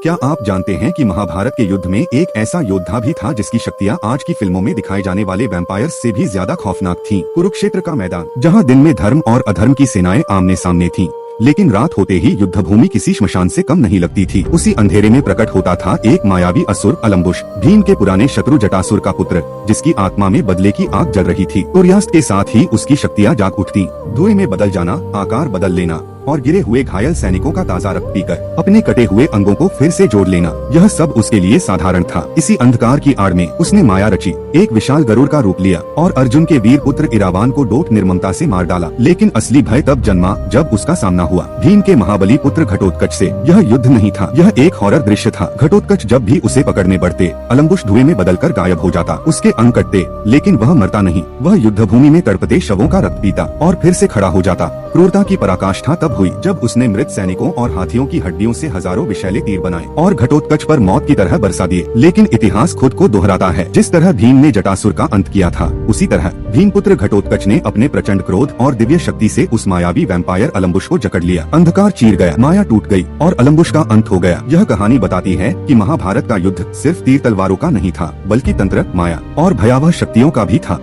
क्या आप जानते हैं कि महाभारत के युद्ध में एक ऐसा योद्धा भी था जिसकी शक्तियाँ आज की फिल्मों में दिखाए जाने वाले वैम्पायर्स से भी ज्यादा खौफनाक थीं। कुरुक्षेत्र का मैदान, जहाँ दिन में धर्म और अधर्म की सेनाएं आमने सामने थीं, लेकिन रात होते ही युद्ध भूमि किसी श्मशान से कम नहीं लगती थी। उसी अंधेरे में प्रकट होता था एक मायावी असुर अलम्बुश, भीम के पुराने शत्रु जटासुर का पुत्र, जिसकी आत्मा में बदले की आग जल रही थी। सूर्यास्त के साथ ही उसकी शक्तियाँ जाग उठती, धुएं में बदल जाना, आकार बदल लेना और गिरे हुए घायल सैनिकों का ताजा रक्त पीकर अपने कटे हुए अंगों को फिर से जोड़ लेना, यह सब उसके लिए साधारण था। इसी अंधकार की आड़ में उसने माया रची, एक विशाल गरुड़ का रूप लिया और अर्जुन के वीर पुत्र इरावान को डोट निर्ममता से मार डाला। लेकिन असली भय तब जन्मा जब उसका सामना हुआ भीम के महाबली पुत्र घटोत्कच से। यह युद्ध नहीं था, यह एक हॉरर दृश्य था। घटोत्कच जब भी उसे पकड़ने बढ़ते, अलम्बुश धुएं में बदलकर गायब हो जाता। उसके अंग कटते, लेकिन वह मरता नहीं। वह युद्ध भूमि में तड़पते शवों का रक्त पीता और फिर से खड़ा हो जाता। क्रूरता की पराकाष्ठा तब हुई जब उसने मृत सैनिकों और हाथियों की हड्डियों से हजारों विषैले तीर बनाए और घटोत्कच पर मौत की तरह बरसा दिए। लेकिन इतिहास खुद को दोहराता है। जिस तरह भीम ने जटासुर का अंत किया था, उसी तरह भीमपुत्र घटोत्कच ने अपने प्रचंड क्रोध और दिव्य शक्ति से उस मायावी वैम्पायर अलम्बुश को जकड़ लिया। अंधकार चीर गया, माया टूट गई और अलम्बुश का अंत हो गया। यह कहानी बताती है कि महाभारत का युद्ध सिर्फ तीर तलवारों का नहीं था, बल्कि तंत्र, माया और भयावह शक्तियों का भी था।